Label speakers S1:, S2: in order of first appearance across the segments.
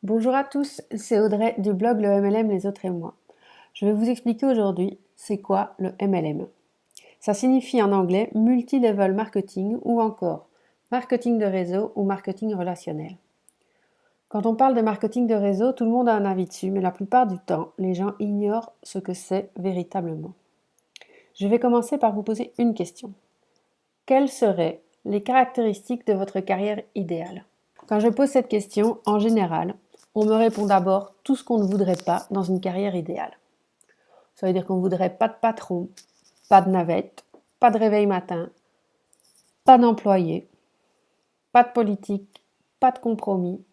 S1: Bonjour à tous, c'est Audrey du blog Le MLM Les Autres et Moi. Je vais vous expliquer aujourd'hui c'est quoi le MLM. Ça signifie en anglais Multi-Level Marketing ou encore marketing de réseau ou marketing relationnel. Quand on parle de marketing de réseau, tout le monde a un avis dessus, mais la plupart du temps, les gens ignorent ce que c'est véritablement. Je vais commencer par vous poser une question. Quelles seraient les caractéristiques de votre carrière idéale? Quand je pose cette question, en général, on me répond d'abord tout ce qu'on ne voudrait pas dans une carrière idéale. Ça veut dire qu'on ne voudrait pas de patron, pas de navette, pas de réveil matin, pas d'employé, pas de politique, pas de compromis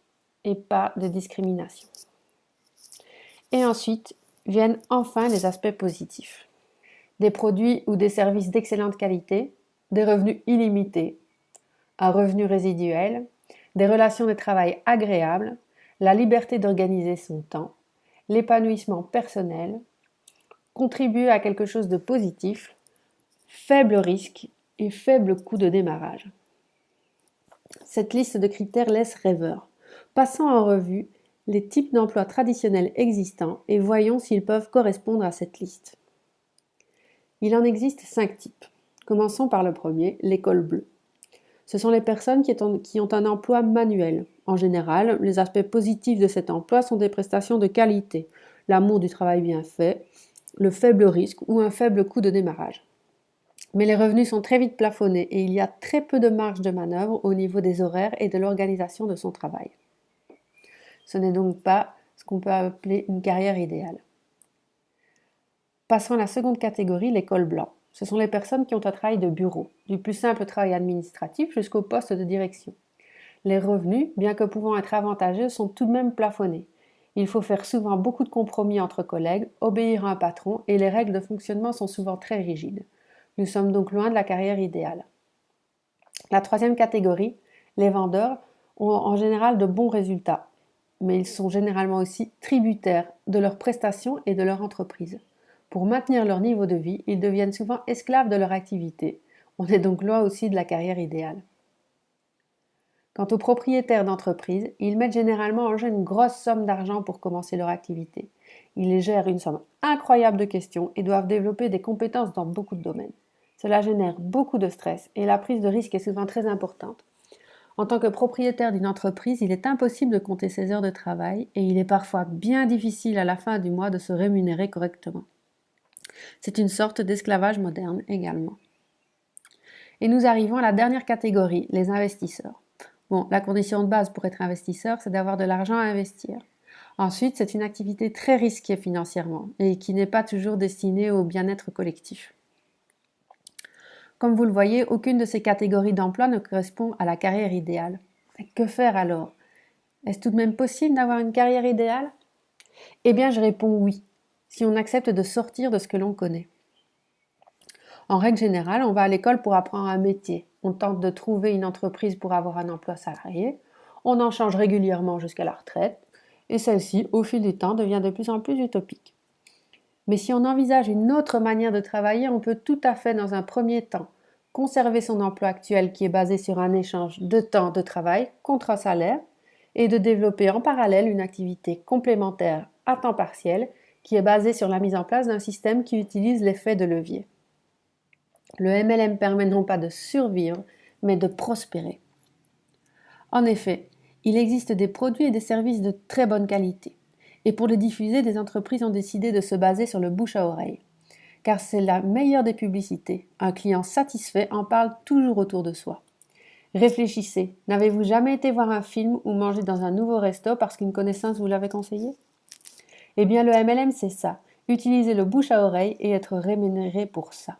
S1: et pas de discrimination. Et ensuite viennent enfin les aspects positifs. Des produits ou des services d'excellente qualité, des revenus illimités, un revenu résiduel, des relations de travail agréables, la liberté d'organiser son temps, l'épanouissement personnel, contribuer à quelque chose de positif, faible risque et faible coût de démarrage. Cette liste de critères laisse rêveur. Passons en revue les types d'emplois traditionnels existants et voyons s'ils peuvent correspondre à cette liste. Il en existe 5 types. Commençons par le premier, l'école bleue. Ce sont les personnes qui ont un emploi manuel. En général, les aspects positifs de cet emploi sont des prestations de qualité, l'amour du travail bien fait, le faible risque ou un faible coût de démarrage. Mais les revenus sont très vite plafonnés et il y a très peu de marge de manœuvre au niveau des horaires et de l'organisation de son travail. Ce n'est donc pas ce qu'on peut appeler une carrière idéale. Passons à la seconde catégorie, l'école blanc. Ce sont les personnes qui ont un travail de bureau, du plus simple travail administratif jusqu'au poste de direction. Les revenus, bien que pouvant être avantageux, sont tout de même plafonnés. Il faut faire souvent beaucoup de compromis entre collègues, obéir à un patron et les règles de fonctionnement sont souvent très rigides. Nous sommes donc loin de la carrière idéale. La troisième catégorie, les vendeurs, ont en général de bons résultats, mais ils sont généralement aussi tributaires de leurs prestations et de leur entreprise. Pour maintenir leur niveau de vie, ils deviennent souvent esclaves de leur activité. On est donc loin aussi de la carrière idéale. Quant aux propriétaires d'entreprises, ils mettent généralement en jeu une grosse somme d'argent pour commencer leur activité. Ils gèrent une somme incroyable de questions et doivent développer des compétences dans beaucoup de domaines. Cela génère beaucoup de stress et la prise de risque est souvent très importante. En tant que propriétaire d'une entreprise, il est impossible de compter ses heures de travail et il est parfois bien difficile à la fin du mois de se rémunérer correctement. C'est une sorte d'esclavage moderne également. Et nous arrivons à la dernière catégorie, les investisseurs. Bon, la condition de base pour être investisseur, c'est d'avoir de l'argent à investir. Ensuite, c'est une activité très risquée financièrement et qui n'est pas toujours destinée au bien-être collectif. Comme vous le voyez, aucune de ces catégories d'emploi ne correspond à la carrière idéale. Mais que faire alors? Est-ce tout de même possible d'avoir une carrière idéale? Eh bien, je réponds oui, si on accepte de sortir de ce que l'on connaît. En règle générale, on va à l'école pour apprendre un métier. On tente de trouver une entreprise pour avoir un emploi salarié. On en change régulièrement jusqu'à la retraite. Et celle-ci, au fil du temps, devient de plus en plus utopique. Mais si on envisage une autre manière de travailler, on peut tout à fait, dans un premier temps, conserver son emploi actuel qui est basé sur un échange de temps de travail contre un salaire et de développer en parallèle une activité complémentaire à temps partiel qui est basée sur la mise en place d'un système qui utilise l'effet de levier. Le MLM permet non pas de survivre, mais de prospérer. En effet, il existe des produits et des services de très bonne qualité. Et pour les diffuser, des entreprises ont décidé de se baser sur le bouche à oreille. Car c'est la meilleure des publicités. Un client satisfait en parle toujours autour de soi. Réfléchissez, n'avez-vous jamais été voir un film ou manger dans un nouveau resto parce qu'une connaissance vous l'avait conseillé? Eh bien le MLM c'est ça, utiliser le bouche à oreille et être rémunéré pour ça.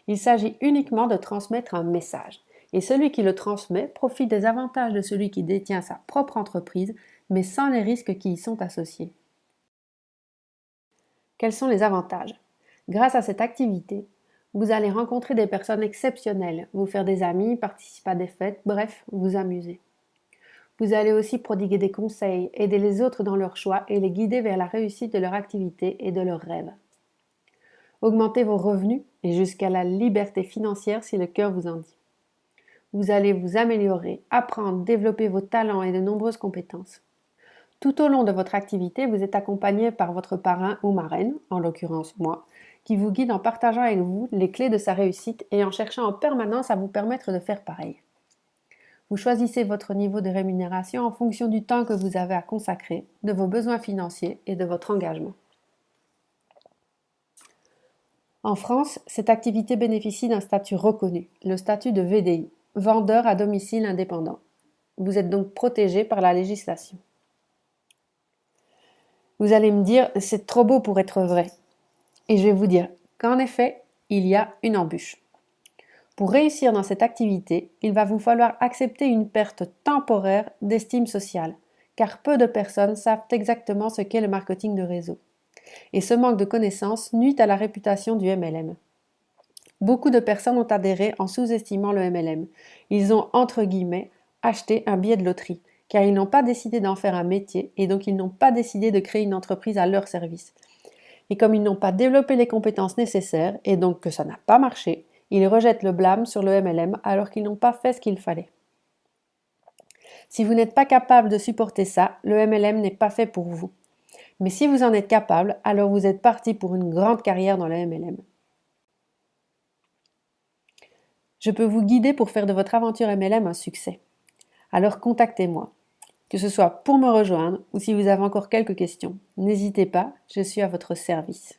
S1: Il s'agit uniquement de transmettre un message. Et celui qui le transmet profite des avantages de celui qui détient sa propre entreprise, mais sans les risques qui y sont associés. Quels sont les avantages? Grâce à cette activité, vous allez rencontrer des personnes exceptionnelles, vous faire des amis, participer à des fêtes, bref, vous amuser. Vous allez aussi prodiguer des conseils, aider les autres dans leurs choix et les guider vers la réussite de leur activité et de leurs rêves. Augmentez vos revenus et jusqu'à la liberté financière si le cœur vous en dit. Vous allez vous améliorer, apprendre, développer vos talents et de nombreuses compétences. Tout au long de votre activité, vous êtes accompagné par votre parrain ou marraine, en l'occurrence moi, qui vous guide en partageant avec vous les clés de sa réussite et en cherchant en permanence à vous permettre de faire pareil. Vous choisissez votre niveau de rémunération en fonction du temps que vous avez à consacrer, de vos besoins financiers et de votre engagement. En France, cette activité bénéficie d'un statut reconnu, le statut de VDI, vendeur à domicile indépendant. Vous êtes donc protégé par la législation. Vous allez me dire, c'est trop beau pour être vrai. Et je vais vous dire qu'en effet, il y a une embûche. Pour réussir dans cette activité, il va vous falloir accepter une perte temporaire d'estime sociale, car peu de personnes savent exactement ce qu'est le marketing de réseau. Et ce manque de connaissances nuit à la réputation du MLM. Beaucoup de personnes ont adhéré en sous-estimant le MLM. Ils ont, entre guillemets, acheté un billet de loterie, car ils n'ont pas décidé d'en faire un métier et donc ils n'ont pas décidé de créer une entreprise à leur service. Et comme ils n'ont pas développé les compétences nécessaires et donc que ça n'a pas marché, ils rejettent le blâme sur le MLM alors qu'ils n'ont pas fait ce qu'il fallait. Si vous n'êtes pas capable de supporter ça, le MLM n'est pas fait pour vous. Mais si vous en êtes capable, alors vous êtes parti pour une grande carrière dans le MLM. Je peux vous guider pour faire de votre aventure MLM un succès. Alors contactez-moi, que ce soit pour me rejoindre ou si vous avez encore quelques questions. N'hésitez pas, je suis à votre service.